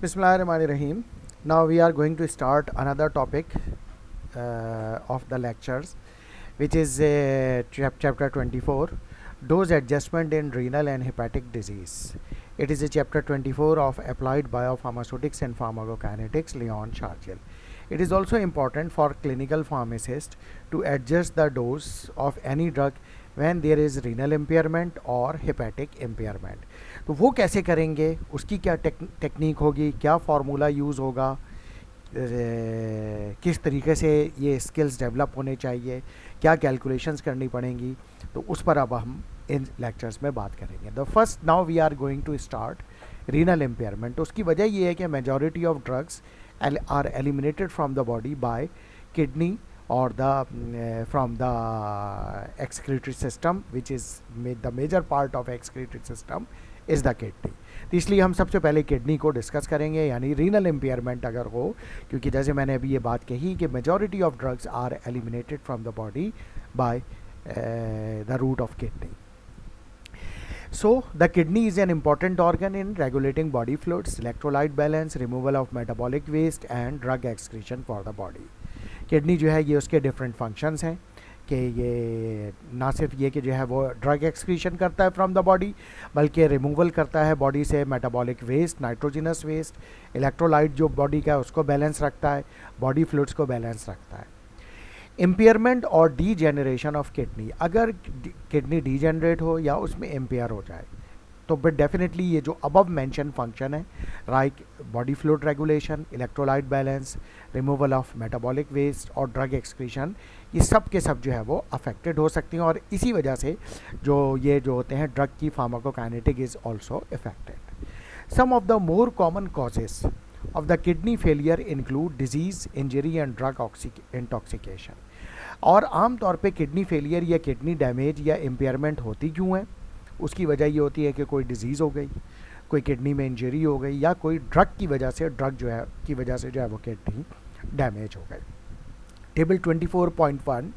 Bismillahirrahmanirrahim. Now we are going to start another topic of the lectures, which is chapter 24, dose adjustment in renal and hepatic disease. It is a chapter 24 of applied biopharmaceutics and pharmacokinetics, Leon Shargil. It is also important for clinical pharmacists to adjust the dose of any drug when there is renal impairment or hepatic impairment. तो वो कैसे करेंगे, उसकी क्या technique होगी, क्या formula use होगा, किस तरीके से ये स्किल्स डेवलप होने चाहिए, क्या कैलकुलेशंस करनी पड़ेंगी, तो उस पर अब हम इन लेक्चर्स में बात करेंगे. The first now we are going to start renal impairment. उसकी वजह ये है कि majority of drugs are eliminated from the body by kidney or from the excretory system, which is the major part of excretory system is the kidney. तो इसलिए हम सबसे पहले किडनी को डिस्कस करेंगे, यानी रीनल इम्पेयरमेंट अगर हो, क्योंकि जैसे मैंने अभी ये बात कही कि majority of drugs are eliminated from the body by the route of kidney. So the kidney is an important organ in regulating body fluids, electrolyte balance, removal of metabolic waste and drug excretion for the body. Kidney जो है ये उसके different functions हैं कि ये ना सिर्फ ये कि जो है वो ड्रग एक्सक्रीशन करता है फ्रॉम द बॉडी, बल्कि रिमूवल करता है बॉडी से metabolic waste, nitrogenous waste, electrolyte जो बॉडी का है उसको बैलेंस रखता है, बॉडी फ्लूइड्स को बैलेंस रखता है. इम्पेयरमेंट और डीजेनरेशन ऑफ किडनी, अगर किडनी डीजेनरेट हो या उसमें इम्पेयर हो जाए तो बट डेफिनेटली ये जो अबव मेंशन फंक्शन है, like body fluid regulation, electrolyte balance, removal of metabolic waste और ड्रग एक्सक्रीशन, ये सब के सब जो है वो अफेक्टेड हो सकती हैं. और इसी वजह से जो ये जो होते हैं ड्रग की pharmacokinetic is also affected. Some of the more common causes of the kidney failure include disease, injury and drug intoxication. और आमतौर पे किडनी फेलियर या किडनी डैमेज या इम्पेयरमेंट होती क्यों है, उसकी वजह ये होती है कि कोई डिजीज़ हो गई, कोई किडनी में इंजरी हो गई, या कोई ड्रग की वजह से, ड्रग जो है की वजह से जो है वो किडनी डैमेज हो गई. Table 24.1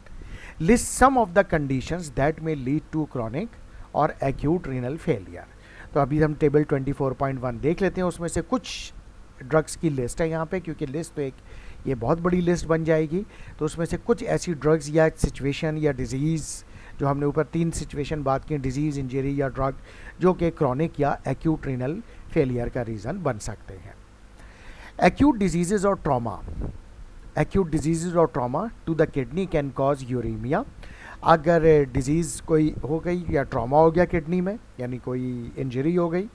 list some of the conditions that में लीड टू क्रॉनिक और एक्यूट रीनल फेलियर. तो अभी हम टेबल 24.1 देख लेते हैं. उसमें से कुछ ड्रग्स की लिस्ट है यहाँ पे, क्योंकि लिस्ट तो एक ये बहुत बड़ी लिस्ट बन जाएगी. तो उसमें से कुछ ऐसी ड्रग्स या सिचुएशन या डिजीज़, जो हमने ऊपर 3 सिचुएशन बात की, डिजीज़, इंजरी या ड्रग, जो कि क्रॉनिक या एक्यूट रीनल फेलियर का रीज़न बन सकते हैं. एक्यूट डिजीज़ और ट्रॉमा, एक्यूट डिजीज़ और trauma to the kidney can cause uremia. अगर डिजीज़ कोई हो गई या ट्रॉमा हो गया किडनी में, यानी कोई इंजरी हो गई,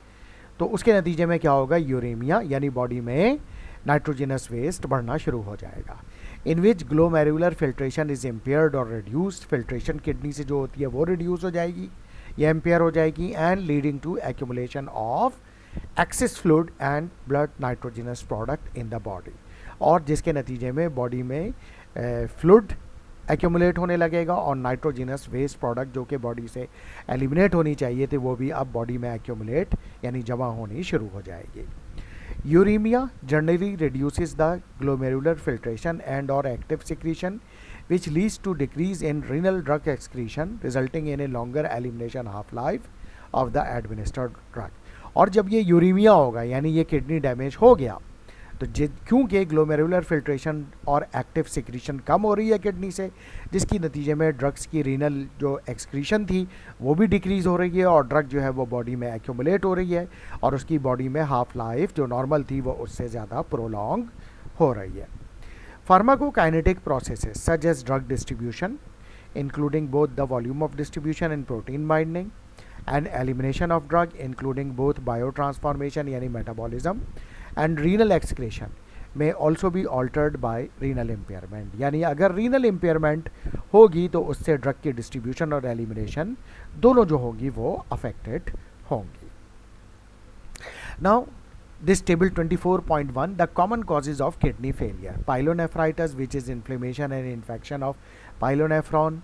तो उसके नतीजे में क्या होगा, यूरेमिया, यानी बॉडी में नाइट्रोजिनस वेस्ट बढ़ना शुरू हो जाएगा. इन विच ग्लोमेरुलर फिल्ट्रेशन इज़ इम्पेयर्ड और रिड्यूस्ड. फिल्ट्रेशन किडनी से जो होती है वो रिड्यूस हो जाएगी या इम्पेयर हो जाएगी, and leading to accumulation of excess fluid and blood nitrogenous product in the body. और जिसके नतीजे में बॉडी में फ्लूइड एक्यूमुलेट होने लगेगा और नाइट्रोजिनस वेस्ट प्रोडक्ट जो कि बॉडी से एलिमिनेट होनी चाहिए थे वो भी अब बॉडी में एक्यूमुलेट यानी जमा होनी शुरू हो जाएगी. Uremia generally reduces the glomerular filtration and or active secretion, which leads to decrease in renal drug excretion, resulting in a longer elimination half-life of the administered drug. और जब ये यूरीमिया होगा, यानी ये किडनी डैमेज हो गया, तो क्योंकि ग्लोमेरुलर फिल्ट्रेशन और एक्टिव सिक्रीशन कम हो रही है किडनी से, जिसकी नतीजे में ड्रग्स की रीनल जो एक्सक्रीशन थी वो भी डिक्रीज़ हो रही है और ड्रग जो है वो बॉडी में एक्यूमुलेट हो रही है और उसकी बॉडी में हाफ लाइफ जो नॉर्मल थी वो उससे ज़्यादा प्रोलॉन्ग हो रही है. Pharmacokinetic processes such as drug distribution including both the volume of distribution and protein binding and elimination of drug including both biotransformation यानी metabolism and renal excretion may also be altered by renal impairment. यानी अगर renal impairment होगी तो उससे drug की distribution और elimination दोनों जो होगी वो अफेक्टेड होंगी. Now this table 24.1 the common causes of kidney failure. Pyelonephritis which is inflammation and infection of pyelonephron,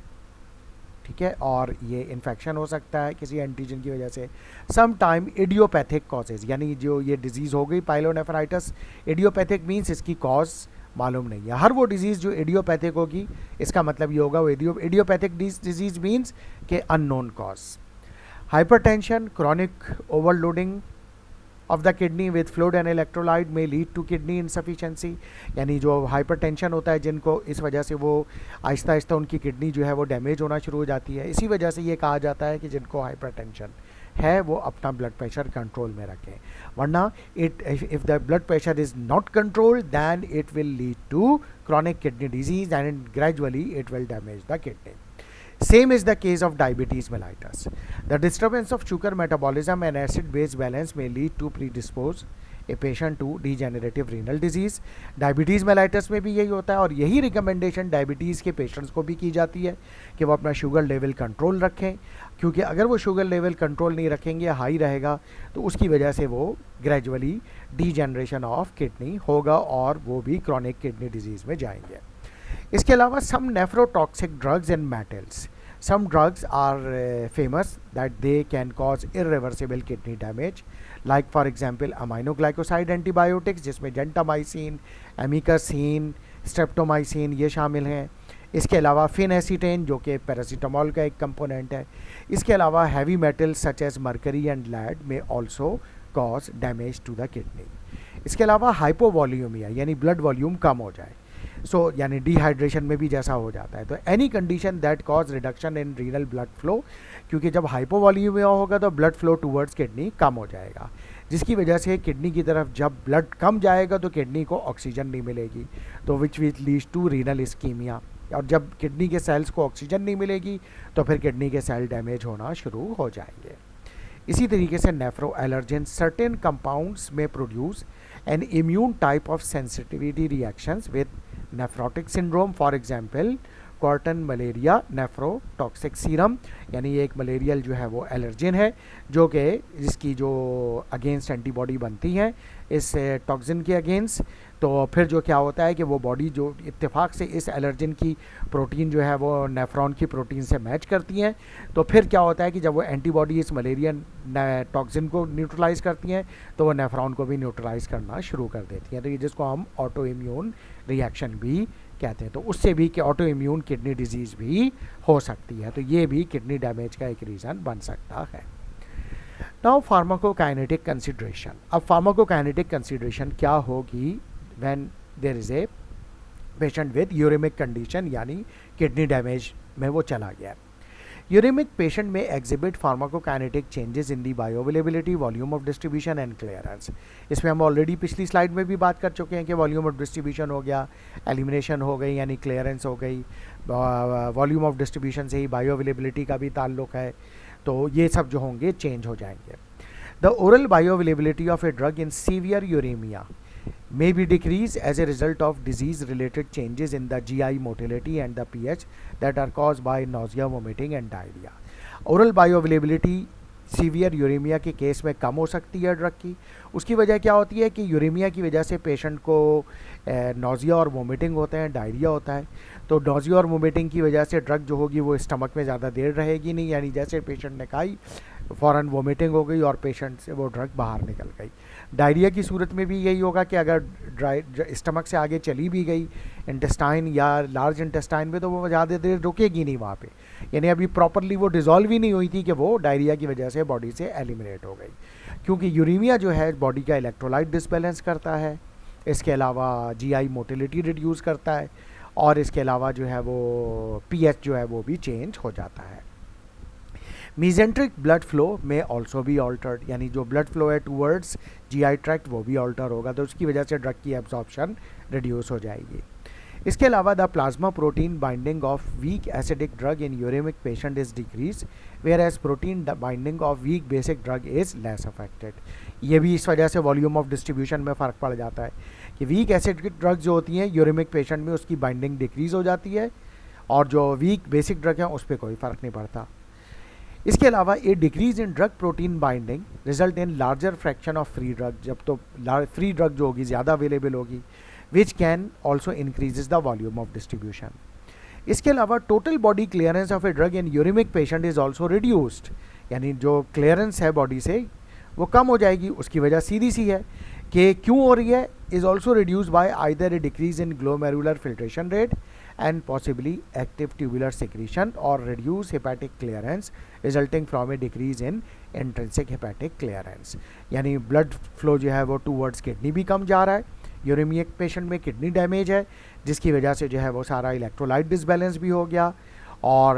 ठीक है, और ये इन्फेक्शन हो सकता है किसी एंटीजन की वजह से. सम टाइम इडियोपैथिक कॉजेज, यानी जो ये डिजीज़ हो गई पाइलोनेफ्राइटिस, इडियोपैथिक मीन्स इसकी कॉज मालूम नहीं है. हर वो डिजीज़ जो इडियोपैथिक होगी इसका मतलब ये होगा वो इडियोपैथिक डिजीज़ मीन्स के unknown cause. Hypertension, chronic overloading of the kidney with fluid and electrolyte may lead to kidney insufficiency, यानी जो हाइपरटेंशन होता है जिनको, इस वजह से वो आहिस्ता आहिस्ता उनकी किडनी जो है वो डैमेज होना शुरू हो जाती है। इसी वजह से ये कहा जाता है कि जिनको हाइपरटेंशन है वो अपना ब्लड प्रेशर कंट्रोल में रखें, वरना if the blood pressure is not controlled then it will lead to chronic kidney disease and gradually it will damage the kidney. Same is the case of diabetes mellitus. The disturbance of sugar metabolism and acid base balance may lead to predispose a patient to degenerative renal disease. Diabetes mellitus में भी यही होता है और यही recommendation diabetes के patients को भी की जाती है कि वो अपना शुगर लेवल कंट्रोल रखें, क्योंकि अगर वो शुगर लेवल कंट्रोल नहीं रखेंगे, हाई रहेगा, तो उसकी वजह से वो ग्रेजुअली डीजेनरेशन ऑफ किडनी होगा और वो भी क्रॉनिक किडनी डिजीज़ में जाएंगे। इसके अलावा some nephrotoxic drugs and metals, some drugs are famous that they can cause irreversible kidney damage, like for example aminoglycoside antibiotics जिसमें gentamicin, amikacin, streptomycin ये शामिल हैं। इसके अलावा फिनएसिटेन जो कि पैरासीटामोल का एक कंपोनेंट है। इसके अलावा heavy metals such as mercury and lead may also cause damage to the kidney. इसके अलावा हाइपोवॉल्यूमिया यानी ब्लड वॉल्यूम कम हो जाए, यानी डिहाइड्रेशन में भी जैसा हो जाता है, तो any condition that cause reduction in renal blood flow, क्योंकि जब हाइपोवॉल्यूमिया होगा तो ब्लड फ्लो टूवर्ड्स किडनी कम हो जाएगा, जिसकी वजह से किडनी की तरफ जब ब्लड कम जाएगा तो किडनी को ऑक्सीजन नहीं मिलेगी, तो which leads to renal ischemia, और जब किडनी के सेल्स को ऑक्सीजन नहीं मिलेगी तो फिर किडनी के सेल डैमेज होना शुरू हो जाएंगे। इसी तरीके से नेफ्रो एलर्जेन सर्टेन कंपाउंड्स में produce an immune type of sensitivity reactions with nephrotic syndrome, for example cotton malaria nephrotoxic serum, यानी ये एक मलेरियल जो है वो एलर्जिन है जो कि जिसकी जो अगेंस्ट एंटीबॉडी बनती हैं इस टॉक्सिन के अगेंस्ट, तो फिर जो क्या होता है कि वो बॉडी जो इत्तेफाक से इस एलर्जिन की प्रोटीन जो है वो नेफ्रॉन की प्रोटीन से मैच करती हैं, तो फिर क्या होता है कि जब वो एंटीबॉडी इस मलेरियन टॉक्सिन को न्यूट्रलाइज करती हैं तो वो नेफ्रॉन को भी न्यूट्रलाइज करना शुरू कर देती हैं, तो ये जिसको हम ऑटो इम्यून रिएक्शन भी कहते हैं, तो उससे भी कि ऑटो इम्यून किडनी डिजीज़ भी हो सकती है, तो ये भी किडनी डैमेज का एक रीज़न बन सकता है। नाउ फार्माकोकाइनेटिक कंसिडरेशन, अब फार्माकोकाइनेटिक कंसिडरेशन क्या होगी when there is a patient with uremic condition, यानी किडनी डैमेज में वो चला गया। यूरेमिक पेशेंट में exhibit pharmacokinetic changes in the bioavailability, volume of distribution and clearance. इसमें हम ऑलरेडी पिछली स्लाइड में भी बात कर चुके हैं कि वॉल्यूम ऑफ डिस्ट्रीब्यूशन हो गया, एलिमिनेशन हो गई यानी क्लियरेंस हो गई, वॉल्यूम ऑफ डिस्ट्रीब्यूशन से ही बायोअवेलेबिलिटी का भी ताल्लुक है, तो ये सब जो होंगे चेंज हो जाएंगे। The oral bioavailability of a drug in severe uremia may be decreased as a result of disease related changes in the GI motility and the pH that are caused by nausea, vomiting and diarrhea. Oral bioavailability severe uremia के case में कम हो सकती है drug की। उसकी वजह क्या होती है कि यूरेमिया की वजह से पेशेंट को नोजिया और वोमिटिंग होते हैं, डायरिया होता है, तो नोजिया और वोमिटिंग की वजह से ड्रग जो होगी वो स्टमक में ज़्यादा देर रहेगी नहीं, यानी जैसे पेशेंट ने खाई फ़ौरन वोमिटिंग हो गई और पेशेंट से वो ड्रग बाहर निकल गई। डायरिया की सूरत में भी यही होगा कि अगर स्टमक से आगे चली भी गई इंटेस्टाइन या लार्ज इंटेस्टाइन में तो वो ज़्यादा देर रुकेगी नहीं वहाँ पे, यानी अभी प्रॉपरली वो डिज़ोल्व ही नहीं हुई थी कि वो डायरिया की वजह से बॉडी से एलिमिनेट हो गई, क्योंकि यूरेमिया जो है बॉडी का इलेक्ट्रोलाइट डिसबैलेंस करता है, इसके अलावा जीआई मोटिलिटी रिड्यूस करता है और इसके अलावा जो है वो पीएच जो है वो भी चेंज हो जाता है। मीजेंट्रिक ब्लड फ्लो में ऑल्सो भी ऑल्टर्ड, यानी जो ब्लड फ्लो है टूवर्ड्स जीआई ट्रैक्ट वो भी ऑल्टर होगा, तो उसकी वजह से ड्रग की एब्जॉर्प्शन रिड्यूस हो जाएगी। इसके अलावा the plasma protein binding of weak acidic drug in uraemic patient is decrease whereas protein binding of weak basic drug is less affected. ये भी इस वजह से वॉल्यूम ऑफ डिस्ट्रीब्यूशन में फ़र्क पड़ जाता है कि वीक एसिडिक ड्रग जो होती हैं यूरेमिक पेशेंट में उसकी बाइंडिंग डिक्रीज़ हो जाती है और जो वीक बेसिक ड्रग है उस पर कोई फ़र्क नहीं पड़ता। इसके अलावा a decrease in drug protein binding result in larger fraction of free drug, जब तो फ्री ड्रग जो होगी ज़्यादा अवेलेबल होगी, which can also increases the volume of distribution. इसके अलावा total body clearance of a drug in uraemic patient is also reduced, यानी जो क्लियरेंस है बॉडी से वो कम हो जाएगी। उसकी वजह सीधी सी है कि क्यों हो रही है, is also reduced by either A decrease in glomerular filtration rate and possibly active tubular secretion or reduce hepatic clearance resulting from a decrease in intrinsic hepatic clearance. यानी ब्लड फ्लो जो है वो टूवर्ड्स किडनी भी कम जा रहा है, uraemic patient में kidney damage है जिसकी वजह से जो है वो सारा इलेक्ट्रोलाइट डिसबैलेंस भी हो गया और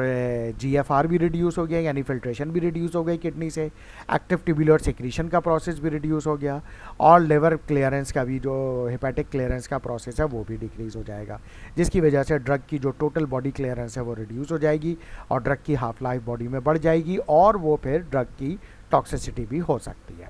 GFR भी रिड्यूस हो गया, यानी फिल्ट्रेशन भी रिड्यूस हो गई किडनी से, एक्टिव ट्यूबुलर सिक्रीशन का प्रोसेस भी रिड्यूस हो गया और लिवर क्लियरेंस का भी जो हेपेटिक क्लियरेंस का प्रोसेस है वो भी डिक्रीज़ हो जाएगा, जिसकी वजह से ड्रग की जो टोटल बॉडी क्लियरेंस है वो रिड्यूस हो जाएगी और ड्रग की हाफ लाइफ बॉडी में बढ़ जाएगी और वो फिर ड्रग की टॉक्सिसिटी भी हो सकती है.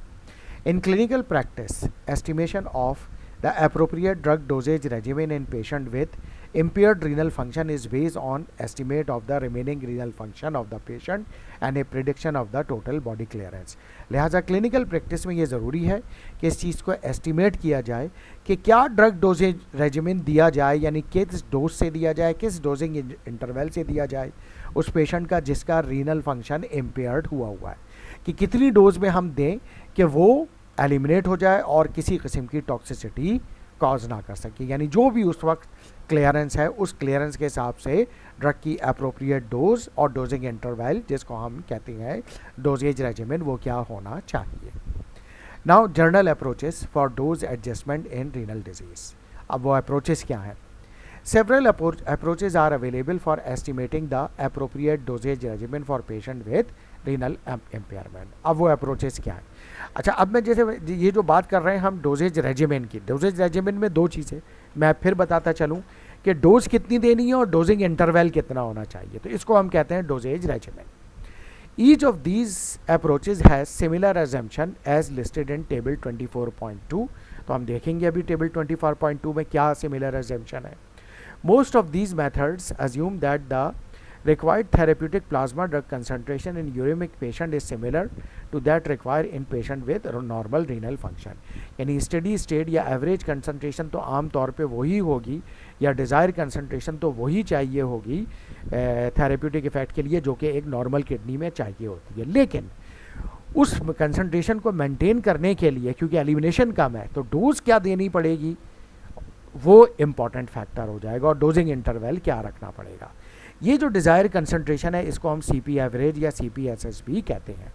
In clinical practice estimation of the appropriate drug dosage regimen in patient with impaired renal function is based on estimate of the remaining renal function of the patient and a prediction of the total body clearance. लिहाजा clinical practice में ये ज़रूरी है कि इस चीज़ को estimate किया जाए कि क्या ड्रग डोजेज रेजिमेंट दिया जाए, यानी किस डोज से दिया जाए, किस डोजिंग इंटरवल से दिया जाए उस पेशेंट का जिसका रीनल फंक्शन इम्पेयर्ड हुआ है, कि कितनी डोज में हम दें कि वो एलिमिनेट हो जाए और किसी किस्म की टॉक्सिसिटी कॉज ना कर सके. यानी जो भी उस वक्त क्लियरेंस है उस क्लियरेंस के हिसाब से ड्रग की अप्रोप्रिएट डोज और डोजिंग इंटरवल जिसको हम कहते हैं डोजेज रेजिमेंट वो क्या होना चाहिए. Now general approaches for dose adjustment in renal disease. अब वो अप्रोचेस क्या हैं? Several approaches are available for estimating the appropriate dosage regimen for patient with renal impairment. अब वो approaches क्या है? अच्छा, अब मैं जैसे ये जो बात कर रहे हैं हम डोजेज रेजिमेंट की, डोजेज रेजिमेंट में दो चीज़ें मैं फिर बताता चलूँ कि डोज कितनी देनी है और डोजिंग इंटरवल कितना होना चाहिए, तो इसको हम कहते हैं dosage regimen. Each of these approaches has similar assumption as listed in table 24.2. तो हम देखेंगे अभी टेबल 24.2 में क्या similar assumption है. Most of these methods assume that the required therapeutic plasma drug concentration in uremic patient is similar to that required in patient with normal renal function. यानी steady state या average concentration तो आम तौर पे वही होगी या desired concentration तो वही चाहिए होगी therapeutic effect के लिए जो कि एक normal kidney में चाहिए होती है, लेकिन उस कंसंट्रेशन को मेंटेन करने के लिए क्योंकि एलिमिनेशन कम है तो डोज क्या देनी पड़ेगी वो इम्पॉर्टेंट फैक्टर हो जाएगा और डोजिंग इंटरवल क्या रखना पड़ेगा. ये जो डिज़ायर कंसंट्रेशन है इसको हम CP एवरेज या CPSS भी कहते हैं.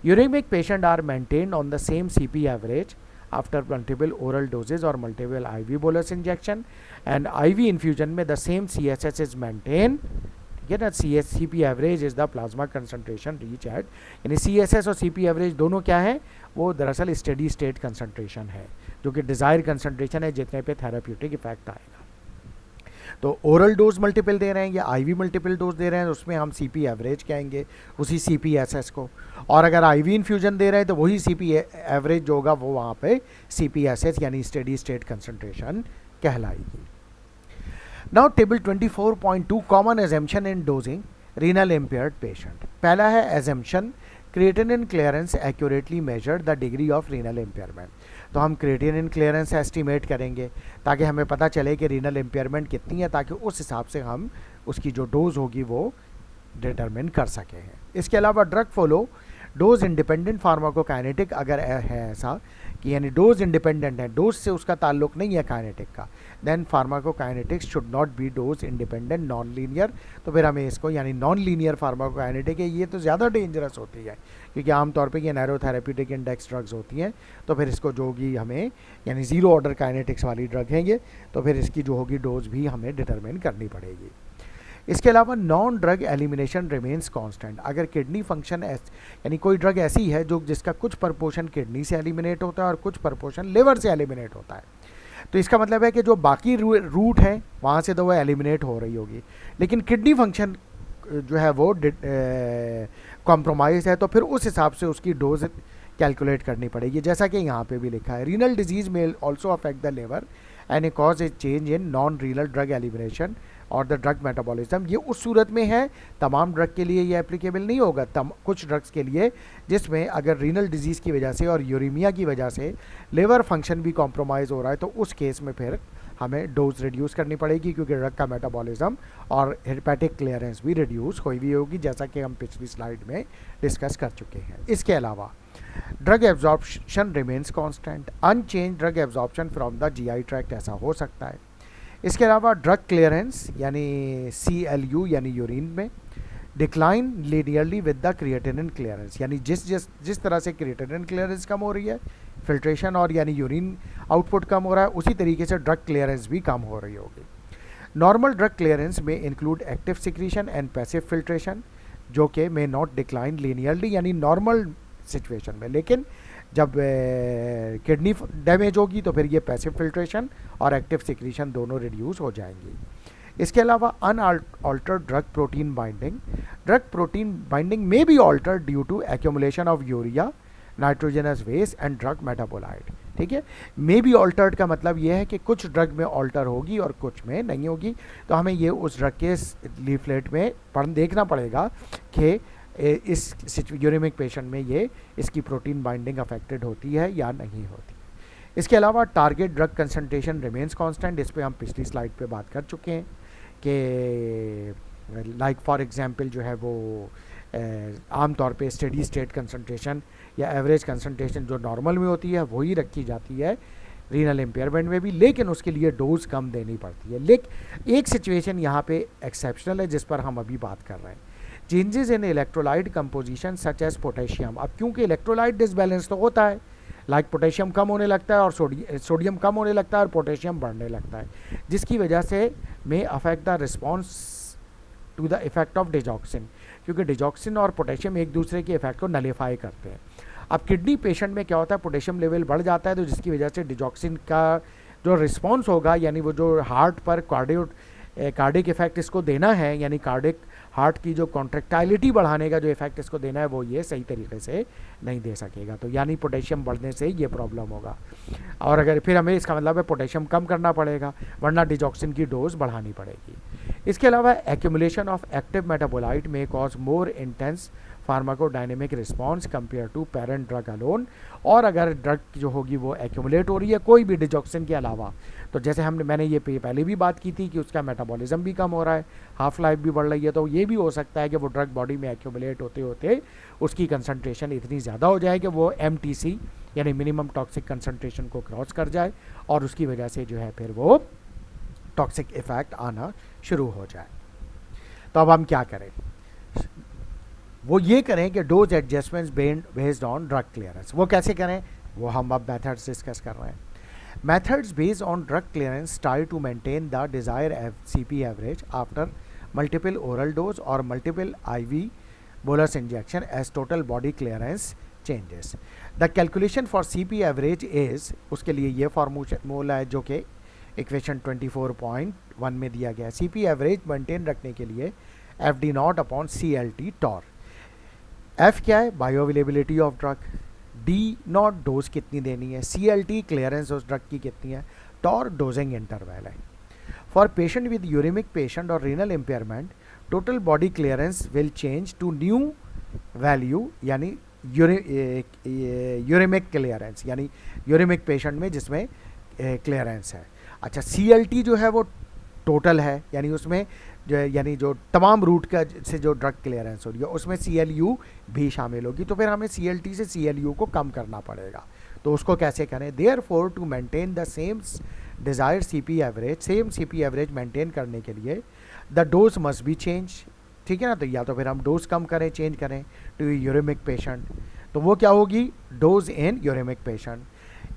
Uraemic patient are maintain on the same CP average after multiple oral doses और multiple IV bolus injection and IV infusion में the same CSS is maintain. ठीक है ना, CP average is the plasma concentration reach at, यानी CSS और CP average दोनों क्या है, वो दरअसल स्टेडी स्टेट कंसंट्रेशन है जो कि डिज़ायर कंसंट्रेशन है जितने पे थेराप्यूटिक इफेक्ट आएगा. तो ओरल डोज मल्टीपल दे रहे हैं या IV मल्टीपल डोज दे रहे हैं उसमें हम CP एवरेज कहेंगे उसी CPSS को, और अगर IV इन्फ्यूजन दे रहे हैं तो वही CP एवरेज जो होगा वो वहाँ पे CPSS यानी स्टेडी स्टेट कंसंट्रेशन कहलाएगी. Now table 24.2 common assumption in dosing renal impaired patient. पहला है assumption creatinine clearance accurately measured the degree of renal impairment. तो हम क्रिएटिनिन क्लियरेंस एस्टिमेट करेंगे ताकि हमें पता चले कि रीनल इम्पेयरमेंट कितनी है ताकि उस हिसाब से हम उसकी जो डोज होगी वो डिटरमिन कर सके हैं. इसके अलावा drug follow dose independent pharmacokinetic अगर है ऐसा कि यानी डोज इंडिपेंडेंट है, डोज से उसका ताल्लुक नहीं है काइनेटिक का, then pharmacokinetics should not be dose independent non linear. तो फिर हमें इसको यानी नॉन लीनियर फार्माकोकाइनेटिक है ये तो ज़्यादा डेंजरस होती है क्योंकि आमतौर पे ये नैरो थेरेप्यूटिक इंडेक्स ड्रग्स होती हैं. तो फिर इसको जो होगी हमें यानी ज़ीरो ऑर्डर काइनेटिक्स वाली ड्रग है ये, तो फिर इसकी जो होगी डोज भी हमें डिटरमिन करनी पड़ेगी. इसके अलावा non drug elimination remains constant. अगर किडनी फंक्शन यानी कोई ड्रग ऐसी है जो जिसका कुछ प्रपोर्शन किडनी से एलिमिनेट होता है और कुछ प्रपोर्शन लिवर से एलिमिनेट होता है, तो इसका मतलब है कि जो बाकी रूट है वहाँ से तो वो एलिमिनेट हो रही होगी लेकिन किडनी फंक्शन जो है वो कॉम्प्रोमाइज़ है, तो फिर उस हिसाब से उसकी डोज कैलकुलेट करनी पड़ेगी. जैसा कि यहाँ पे भी लिखा है रीनल डिजीज में also affect the liver and A cause A change in non renal drug elimination और द ड्रग मेटाबॉलिज्म. ये उस सूरत में है, तमाम ड्रग के लिए ये एप्लीकेबल नहीं होगा, कुछ ड्रग्स के लिए जिसमें अगर रीनल डिजीज़ की वजह से और यूरेमिया की वजह से लिवर फंक्शन भी कॉम्प्रोमाइज़ हो रहा है तो उस केस में फिर हमें डोज रिड्यूस करनी पड़ेगी क्योंकि ड्रग का मेटाबॉलिज्म और हेपेटिक क्लियरेंस भी रिड्यूस हुई हुई होगी जैसा कि हम पिछली स्लाइड में डिस्कस कर चुके हैं. इसके अलावा drug absorption remains constant. Unchanged drug absorption from the GI tract ऐसा हो सकता है. इसके अलावा ड्रग क्लियरेंस यानी CLU यानी यूरिन में decline linearly with the creatinine clearance, यानी जिस तरह से क्रिएटिनिन क्लियरेंस कम हो रही है, फिल्ट्रेशन और यानी यूरिन आउटपुट कम हो रहा है, उसी तरीके से ड्रग क्लियरेंस भी कम हो रही होगी। नॉर्मल ड्रग क्लियरेंस में include active secretion and passive filtration, जो कि मे नॉट डिक्लाइन लीनियरली यानी नॉर्मल सिचुएशन में, लेकिन जब किडनी डैमेज होगी तो फिर ये पैसिव फिल्ट्रेशन और एक्टिव सिक्रीशन दोनों रिड्यूस हो जाएंगी। इसके अलावा अनअल्टर्ड ड्रग प्रोटीन बाइंडिंग में be altered due to accumulation of urea, nitrogenous waste and drug metabolite. ठीक है, मे बी ऑल्टर्ड का मतलब ये है कि कुछ ड्रग में ऑल्टर होगी और कुछ में नहीं होगी, तो हमें ये उस ड्रग के लीफलेट में देखना पड़ेगा कि इस यूरेमिक पेशेंट में ये इसकी प्रोटीन बाइंडिंग अफेक्टेड होती है या नहीं होती। इसके अलावा target drug concentration remains constant, इस पे हम पिछली स्लाइड पे बात कर चुके हैं कि लाइक फॉर एग्जांपल जो है वो आमतौर पे स्टेडी स्टेट कंसंट्रेशन या एवरेज कंसंट्रेशन जो नॉर्मल में होती है वही रखी जाती है रीनल इम्पेयरमेंट में भी, लेकिन उसके लिए डोज कम देनी पड़ती है। लेकिन एक सिचुएशन यहाँ पे एक्सेप्शनल है जिस पर हम अभी बात कर रहे हैं, changes in electrolyte composition such as potassium. अब क्योंकि इलेक्ट्रोलाइट डिसबैलेंस तो होता है, लाइक पोटेशियम कम होने लगता है और सोडियम कम होने लगता है और पोटेशियम बढ़ने लगता है, जिसकी वजह से may affect the response to the effect of digoxin, क्योंकि डिजॉक्सिन और पोटेशियम एक दूसरे के इफेक्ट को नलीफाई करते हैं। अब किडनी पेशेंट में क्या होता है, पोटेशियम लेवल बढ़ जाता है, तो जिसकी वजह से डिजॉक्सिन का जो रिस्पॉन्स होगा यानी वो जो हार्ट पर कार्डिक इफेक्ट इसको देना है, यानी कार्डिक हार्ट की जो कॉन्ट्रैक्टाइलिटी बढ़ाने का जो इफेक्ट इसको देना है वो ये सही तरीके से नहीं दे सकेगा, तो यानी पोटेशियम बढ़ने से ये प्रॉब्लम होगा। और अगर फिर हमें इसका मतलब है पोटेशियम कम करना पड़ेगा, वरना डिजॉक्सिन की डोज बढ़ानी पड़ेगी। इसके अलावा एक्यूमुलेशन ऑफ एक्टिव मेटाबोलाइट में cause more intense pharmacodynamic response compare to parent drug alone, और अगर ड्रग जो होगी वो एक्यूमुलेट हो रही है कोई भी डिजॉक्सिन के अलावा, तो जैसे मैंने ये पहले भी बात की थी कि उसका मेटाबॉलिज्म भी कम हो रहा है, हाफ लाइफ भी बढ़ रही है, तो ये भी हो सकता है कि वो ड्रग बॉडी में एक्यूमुलेट होते होते उसकी कंसंट्रेशन इतनी ज़्यादा हो जाए कि वो MTC यानी मिनिमम टॉक्सिक कंसंट्रेशन को क्रॉस कर जाए और उसकी वजह से जो है फिर वो टॉक्सिक इफेक्ट आना शुरू हो जाए। तो अब हम क्या करें, वो ये करें कि dose adjustments based on drug clearance. वो कैसे करें, वो हम अब मेथड्स डिस्कस कर रहे हैं। Methods based on drug clearance try to maintain the desire CP average after multiple oral dose और multiple IV bolus injection as total body clearance changes. The calculation for CP average is, उसके लिए ये formula है जो कि equation 24.1 में दिया गया है। CP एवरेज मेंटेन रखने के लिए FD0 upon CLT Tor. F क्या है, bio availability of drug, D0 dose कितनी देनी है, CLT क्लियरेंस उस ड्रग की कितनी है, टॉर डोजिंग इंटरवल है। For patient with uraemic patient और renal impairment total body clearance will change to new value, यानी यूरेमिक क्लियरेंस यानी यूरेमिक पेशेंट में जिसमें क्लियरेंस है। अच्छा, CLT जो है वो टोटल है, यानी उसमें यानी जो तमाम रूट का से जो ड्रग क्लियरेंस हो रही है उसमें CLU भी शामिल होगी, तो फिर हमें CLT से CLU को कम करना पड़ेगा। तो उसको कैसे करें, therefore to maintain the same desired CP average, same CP average maintain करने के लिए the dose must be change. ठीक है ना, तो या तो फिर हम डोज कम करें, चेंज करें टू यूरेमिक पेशेंट, तो वो क्या होगी, डोज इन यूरेमिक पेशेंट।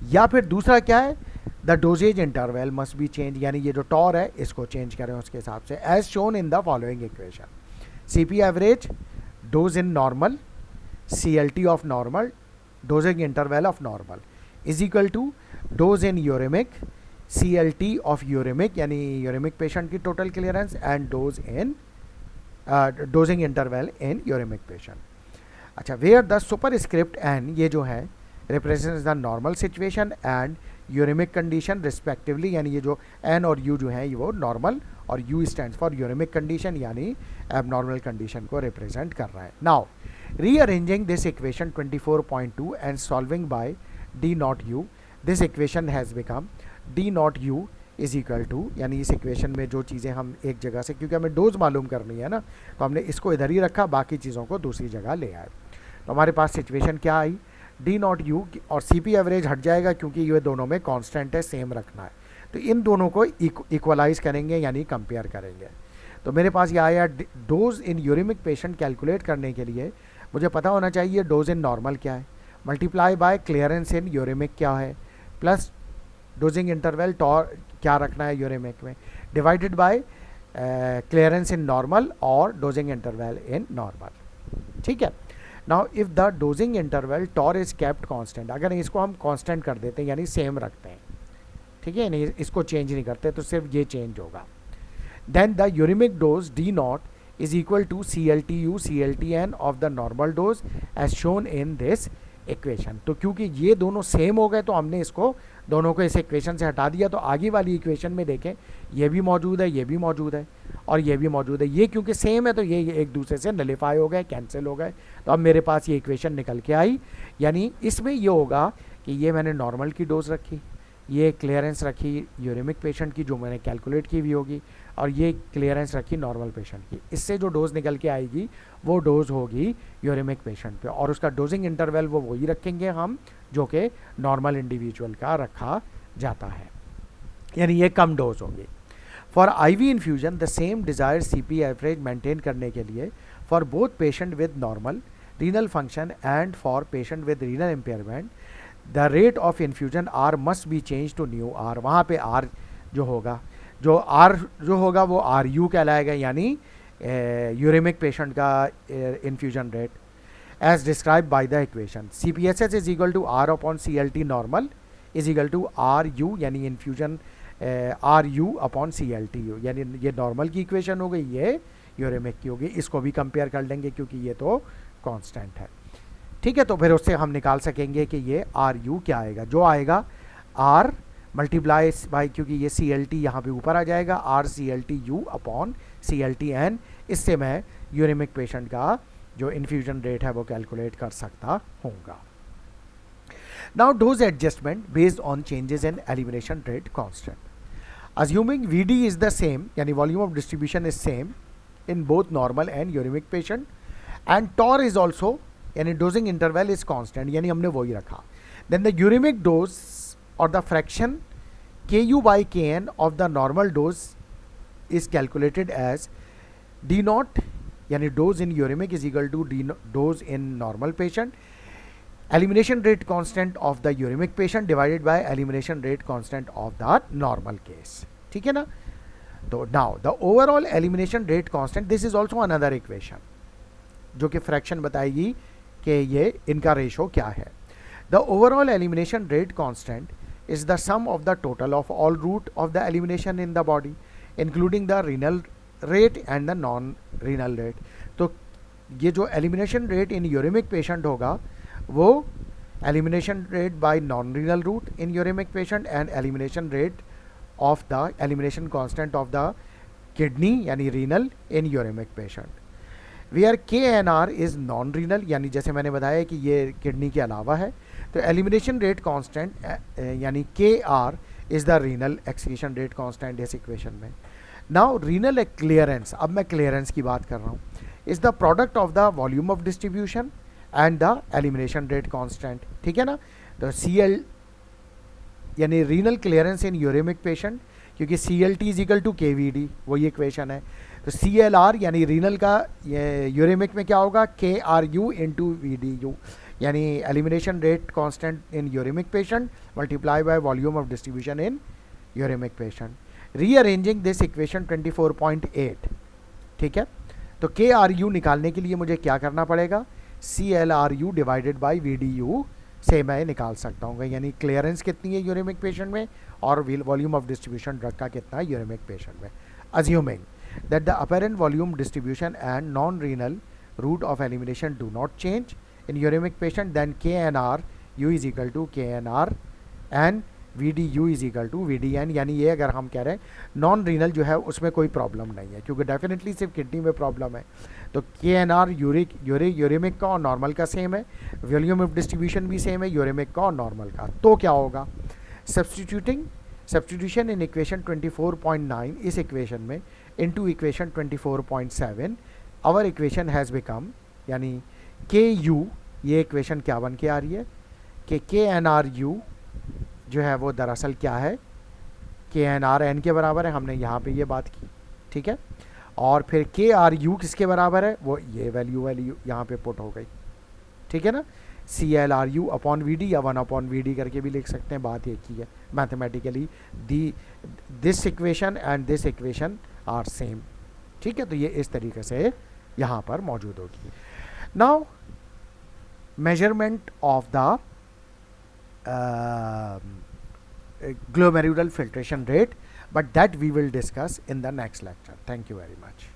या फिर दूसरा क्या है, the dosage interval must be change, यानी ये जो टॉर है इसको चेंज करें उसके हिसाब से, as shown in the following equation. CP average, dose in normal, CLT of normal, dosing interval of normal is equal to dose in uremic, CLT of uremic यानी यूरेमिक पेशेंट की total clearance and dose in dosing interval in uraemic patient. अच्छा, where the superscript N ये जो है represents the normal situation and uremic condition respectively, यानी ये जो N और U जो है ये वो नॉर्मल और U stands for uremic condition यानी एबनॉर्मल कंडीशन को रिप्रेजेंट कर रहा है। Now rearranging this equation 24.2 and solving by D0U, this equation has become D0U is equal to, यानी इस इक्वेशन में जो चीज़ें हम एक जगह से, क्योंकि हमें डोज मालूम करनी है ना, तो हमने इसको इधर ही रखा, बाकी चीज़ों को दूसरी जगह ले आए। तो हमारे पास सिचुएशन क्या आई, D0U और CP एवरेज हट जाएगा क्योंकि ये दोनों में कांस्टेंट है, सेम रखना है। तो इन दोनों को इक्वलाइज करेंगे यानी कंपेयर करेंगे। तो मेरे पास ये आया dose in uraemic patient calculate करने के लिए मुझे पता होना चाहिए डोज इन नॉर्मल क्या है, multiply by clearance in uremic क्या है, प्लस डोजिंग इंटरवल क्या रखना है यूरेमिक में, divided by clearance in normal और डोजिंग इंटरवल इन नॉर्मल। ठीक है। Now if the dosing interval tau is kept constant, अगर इसको हम कांस्टेंट कर देते हैं यानी सेम रखते हैं, ठीक है, नहीं इसको चेंज नहीं करते तो सिर्फ ये चेंज होगा, then the uremic dose D naught is equal to CLTU CLTN of the normal dose as shown in this equation. तो क्योंकि ये दोनों सेम हो गए तो हमने इसको दोनों को इस इक्वेशन से हटा दिया। तो आगे वाली इक्वेशन में देखें ये भी मौजूद है, ये भी मौजूद है और ये भी मौजूद है, ये क्योंकि सेम है तो ये एक दूसरे से नलिफाई हो गए, कैंसिल हो गए। तो अब मेरे पास ये इक्वेशन निकल के आई, यानी इसमें ये होगा कि ये मैंने नॉर्मल की डोज रखी, ये क्लियरेंस रखी यूरेमिक पेशेंट की जो मैंने कैलकुलेट की हुई होगी, और ये क्लियरेंस रखी नॉर्मल पेशेंट की। इससे जो डोज निकल के आएगी वो डोज होगी यूरेमिक पेशेंट पे, और उसका डोजिंग इंटरवल वो वही रखेंगे हम जो कि नॉर्मल इंडिविजुअल का रखा जाता है, यानी ये कम डोज होगी। For IV infusion the same desired CP average maintain करने के लिए for both patient with normal renal function and for patient with renal impairment the rate of infusion R must be change to new R। वहाँ पे R जो होगा वो RU कहलाएगा, यानी यूरेमिक पेशेंट का infusion rate as describe by the equation CPSS is equal to R upon CLT normal is equal to RU, यानी infusion RU upon CLTU, यानी ये नॉर्मल की इक्वेशन हो गई, ये यूरेमिक की होगी। इसको भी कंपेयर कर लेंगे क्योंकि ये तो कांस्टेंट है। ठीक है, तो फिर उससे हम निकाल सकेंगे कि ये RU क्या आएगा, जो आएगा R मल्टीप्लाई बाई, क्योंकि ये CLT यहाँ पे ऊपर आ जाएगा, RCLTU अपॉन CLTN। इससे मैं यूरेमिक पेशेंट का जो इन्फ्यूजन रेट है वो कैलकुलेट कर सकता हूँगा। Now dose adjustment based on changes in elimination rate constant, assuming VD is the same, यानी volume of distribution is same in both normal and uremic patient, and TOR is also, यानी dosing interval is constant, यानी हमने वही रखा, then the uremic dose or the fraction Ku by Kn of the normal dose is calculated as D naught, यानी dose in uremic is equal to dose in normal patient, elimination rate constant of the uremic patient divided by elimination rate constant of the normal case। ठीक है ना। तो now the overall elimination rate constant, this is also another equation जो कि fraction बताएगी कि ये इनका रेशो क्या है। The overall elimination rate constant is the sum of the total of all route of the elimination in the body including the renal rate and the non-renal rate। तो ये जो elimination rate in uremic patient होगा वो elimination rate by non-renal route in uremic patient and elimination rate of the elimination constant of the kidney यानी renal in uremic patient, where KNR is non-renal, यानी जैसे मैंने बताया कि ये kidney के अलावा है, तो elimination rate constant यानी KR is the renal excretion rate constant इस इक्वेशन में। Now renal clearance, अब मैं clearance की बात कर रहा हूँ, is the product of the volume of distribution and the elimination rate constant। ठीक है ना। तो CL यानी renal clearance in uremic patient, क्योंकि CLT is equal to KVD, वही इक्वेशन है। तो CLR यानी रीनल का यूरेमिक में क्या होगा, KRU इंटू VDU, यानी elimination rate constant in uraemic patient multiply by volume of distribution in uraemic patient. Rearranging this equation 24.8। ठीक है, तो KRU निकालने के लिए मुझे क्या करना पड़ेगा, CLRU डिवाइडेड बाई VDU से मैं निकाल सकता हूँ, यानी क्लियरेंस कितनी है यूरेमिक पेशेंट में और वॉल्यूम ऑफ डिस्ट्रीब्यूशन ड्रग का कितना है यूरेमिक पेशेंट में। Assuming that the apparent volume distribution and non-renal route of elimination do not change in uremic patient, then KNR U is equal to KNR and VDU is equal to VDN। यानी ये अगर हम कह रहे हैं non renal जो है उसमें कोई प्रॉब्लम नहीं है, क्योंकि डेफिनेटली सिर्फ किडनी में प्रॉब्लम है। तो KNR यूरेमिक का और नॉर्मल का सेम है, वॉल्यूम ऑफ डिस्ट्रीब्यूशन भी सेम है यूरेमिक का और नॉर्मल का। तो क्या होगा, सब्स्टिट्यूशन इन इक्वेशन 24.9 इस इक्वेशन में into equation 24.7 our equation has become, यानी KU, ये इक्वेशन क्या बन के आ रही है कि KNRU जो है वो दरअसल क्या है, के एन आर एन के बराबर है, हमने यहाँ पे ये बात की, ठीक है। और फिर के आर यू किसके बराबर है, वो ये वैल्यू यहाँ पे पुट हो गई, ठीक है ना। C L R U upon V D या 1/VD करके भी लिख सकते हैं, बात एक ही है mathematically. The this equation and this equation are same, ठीक है। तो ये इस तरीके से यहाँ पर मौजूद होगी। Now measurement of the glomerular filtration rate, but that we will discuss in the next lecture. Thank you very much.